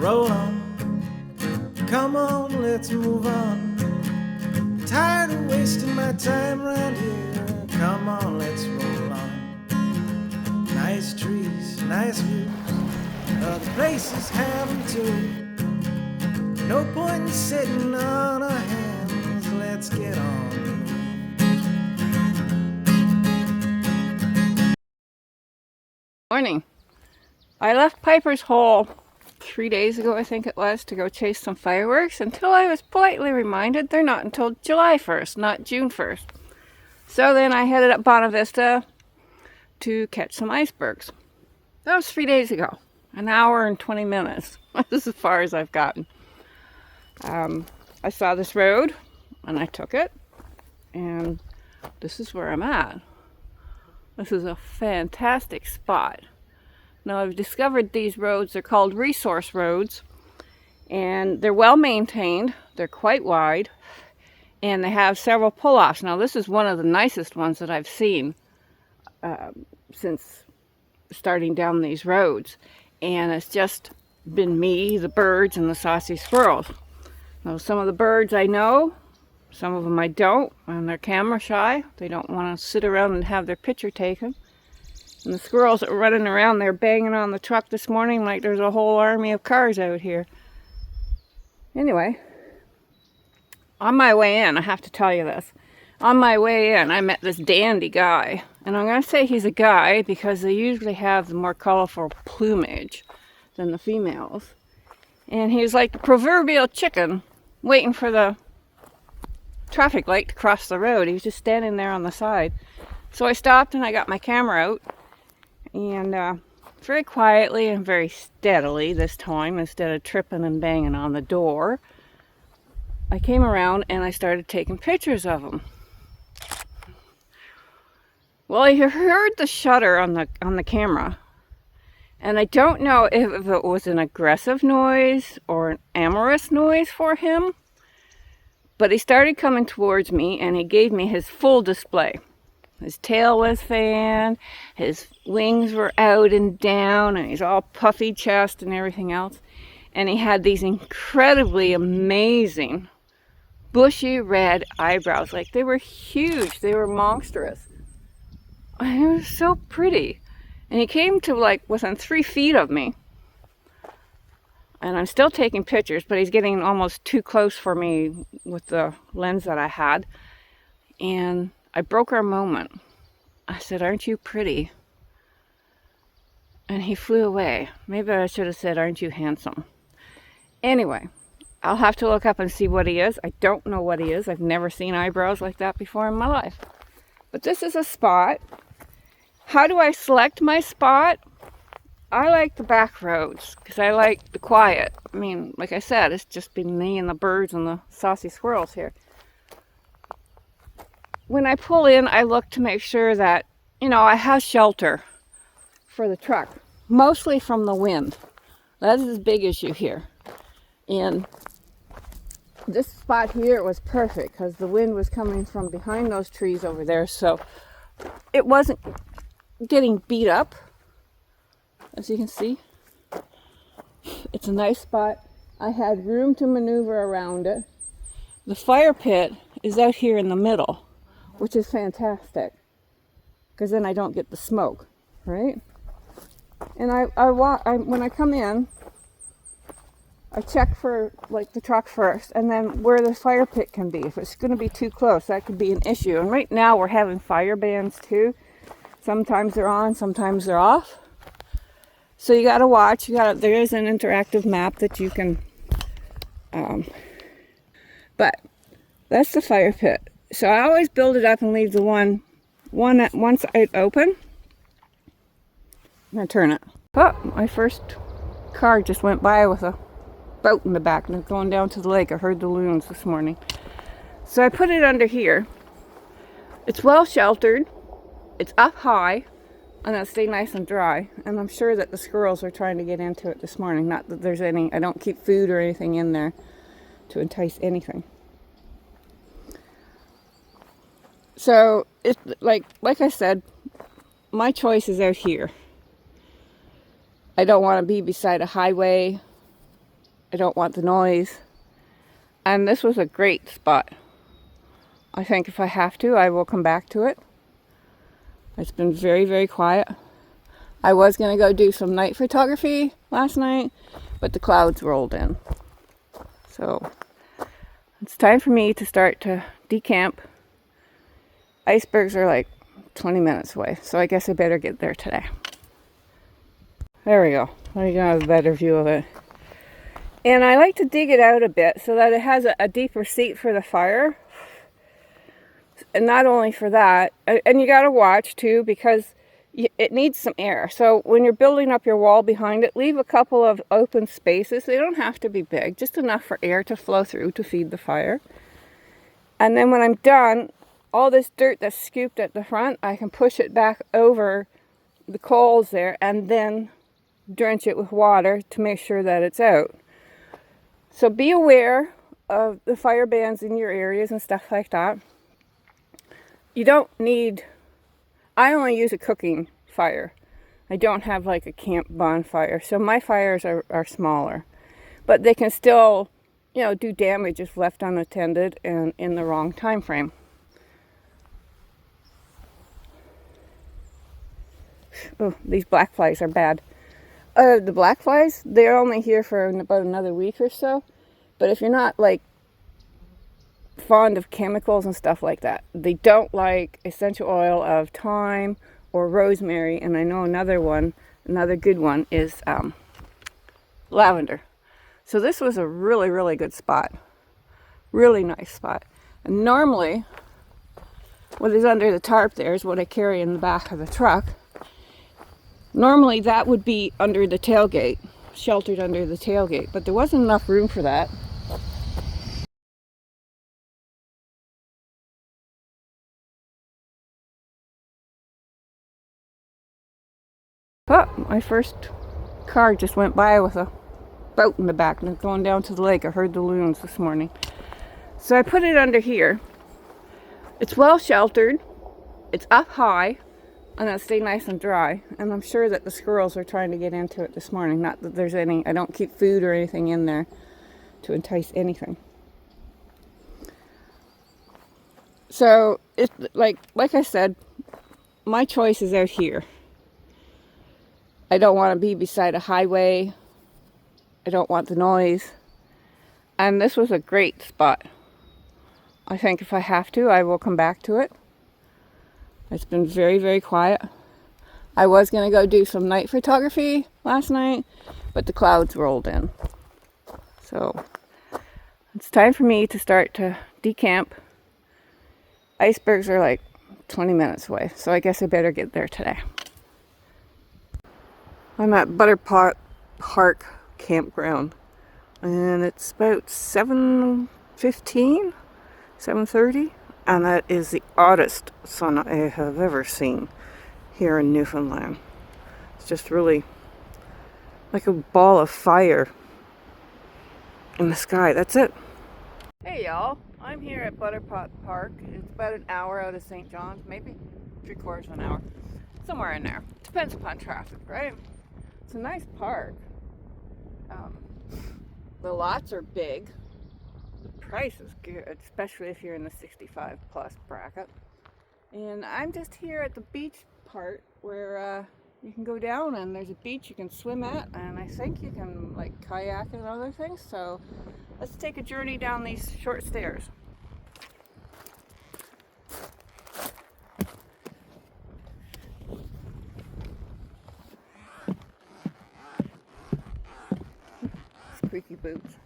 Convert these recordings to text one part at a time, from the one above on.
roll on. Come on, let's move on. Tired of wasting my time around here. Come on, let's roll on. Nice trees, nice views, other places have them too. No point in sitting on our hands, let's get on. Morning. I left Piper's Hole 3 days ago, I think it was, to go chase some fireworks until I was politely reminded they're not until July 1st, not June 1st. So then I headed up Bonavista to catch some icebergs. That was 3 days ago. An hour and 20 minutes. This is as far as I've gotten. I saw this road and I took it, and this is where I'm at. This is a fantastic spot. Now I've discovered these roads, they're called resource roads, and they're well maintained, they're quite wide, and they have several pull-offs. Now this is one of the nicest ones that I've seen since starting down these roads, and it's just been me, the birds, and the saucy squirrels. Now some of the birds I know, some of them I don't, and they're camera shy. They don't want to sit around and have their picture taken. And the squirrels that were running around there banging on the truck this morning like there's a whole army of cars out here. Anyway, on my way in, I have to tell you this. On my way in, I met this dandy guy. And I'm going to say he's a guy because they usually have the more colorful plumage than the females. And he's like the proverbial chicken waiting for the traffic light to cross the road. He was just standing there on the side. So I stopped and I got my camera out, and very quietly and very steadily this time, instead of tripping and banging on the door, I came around and I started taking pictures of him. Well, I heard the shutter on the camera, and I don't know if it was an aggressive noise or an amorous noise for him. But he started coming towards me and he gave me his full display. His tail was fanned, his wings were out and down, and he's all puffy chest and everything else. And he had these incredibly amazing bushy red eyebrows. Like, they were huge, they were monstrous. And it was so pretty. And he came to like within 3 feet of me. And I'm still taking pictures, but he's getting almost too close for me with the lens that I had. And I broke our moment. I said, "Aren't you pretty?" And he flew away. Maybe I should have said, "Aren't you handsome?" Anyway, I'll have to look up and see what he is. I don't know what he is. I've never seen eyebrows like that before in my life. But this is a spot. How do I select my spot? I like the back roads because I like the quiet. I mean, like I said, it's just been me and the birds and the saucy squirrels here. When I pull in, I look to make sure that, I have shelter for the truck, mostly from the wind. That is a big issue here. And this spot here was perfect because the wind was coming from behind those trees over there, so it wasn't getting beat up. As you can see, it's a nice spot. I had room to maneuver around it. The fire pit is out here in the middle, which is fantastic, because then I don't get the smoke, right? And when I come in, I check for like the truck first, and then where the fire pit can be. If it's going to be too close, that could be an issue. And right now we're having fire bans too. Sometimes they're on, sometimes they're off. So you gotta watch. There is an interactive map that you can. But that's the fire pit. So I always build it up and leave the one once I open. I'm gonna turn it. Oh, my first car just went by with a boat in the back and it's going down to the lake. I heard the loons this morning. So I put it under here. It's well sheltered. It's up high. And it'll stay nice and dry. And I'm sure that the squirrels are trying to get into it this morning. Not that there's any, I don't keep food or anything in there to entice anything. So, it's like I said, my choice is out here. I don't want to be beside a highway. I don't want the noise. And this was a great spot. I think if I have to, I will come back to it. It's been very, very quiet. I was going to go do some night photography last night, but the clouds rolled in. So it's time for me to start to decamp. Icebergs are like 20 minutes away, so I guess I better get there today. There we go. Now you can have a better view of it. And I like to dig it out a bit so that it has a deeper seat for the fire. And not only for that, and you got to watch too, because it needs some air. So when you're building up your wall behind it, leave a couple of open spaces. They don't have to be big, just enough for air to flow through to feed the fire. And then when I'm done, all this dirt that's scooped at the front, I can push it back over the coals there and then drench it with water to make sure that it's out. So be aware of the fire bans in your areas and stuff like that. You don't need, I only use a cooking fire. I don't have like a camp bonfire. So my fires are smaller. But they can still, do damage if left unattended and in the wrong time frame. Oh, these black flies are bad. The black flies, they're only here for about another week or so. But if you're not like fond of chemicals and stuff like that, they don't like essential oil of thyme or rosemary. And I know another good one is lavender. So this was a really, really good spot. Really nice spot. And normally, what is under the tarp there is what I carry in the back of the truck. Normally that would be under the tailgate, sheltered under the tailgate, but there wasn't enough room for that. Oh, my first car just went by with a boat in the back and going down to the lake. I heard the loons this morning. So I put it under here. It's well sheltered, it's up high, and it'll stay nice and dry. And I'm sure that the squirrels are trying to get into it this morning. Not that there's any, I don't keep food or anything in there to entice anything. So, it's like I said, my choice is out here. I don't want to be beside a highway. I don't want the noise. And this was a great spot. I think if I have to, I will come back to it. It's been very, very quiet. I was going to go do some night photography last night, but the clouds rolled in. So it's time for me to start to decamp. Icebergs are like 20 minutes away, so I guess I better get there today. I'm at Butterpot Park Campground, and it's about 7:15, 7:30. And that is the oddest sun I have ever seen here in Newfoundland. It's just really like a ball of fire in the sky. That's it. Hey y'all, I'm here at Butterpot Park. It's about an hour out of St. John's, maybe 3/4 of an hour. Somewhere in there. Depends upon traffic, right? It's a nice park. The lots are big. The price is good, especially if you're in the 65 plus bracket. And I'm just here at the beach part where you can go down and there's a beach you can swim at, and I think you can like kayak and other things. So let's take a journey down these short stairs. Squeaky boots.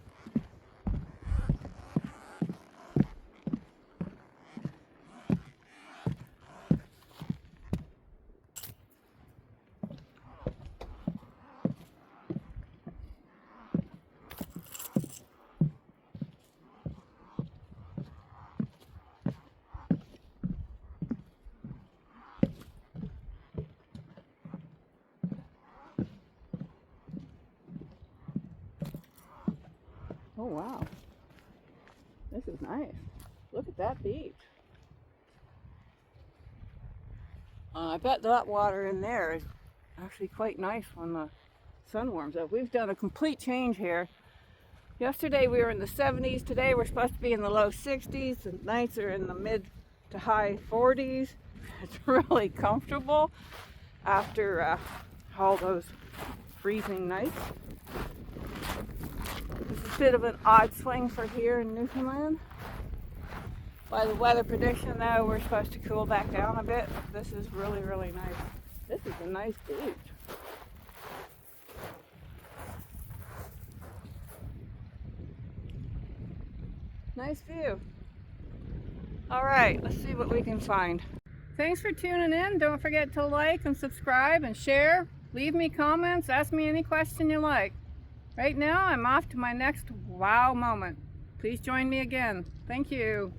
Oh wow, this is nice. Look at that beach. I bet that water in there is actually quite nice when the sun warms up. We've done a complete change here. Yesterday we were in the 70s. Today we're supposed to be in the low 60s. The nights are in the mid to high 40s. It's really comfortable after all those freezing nights. This is a bit of an odd swing for here in Newfoundland. By the weather prediction though, we're supposed to cool back down a bit. This is really, really nice. This is a nice beach. Nice view. All right, let's see what we can find. Thanks for tuning in. Don't forget to like and subscribe and share. Leave me comments. Ask me any question you like. Right now, I'm off to my next wow moment. Please join me again. Thank you.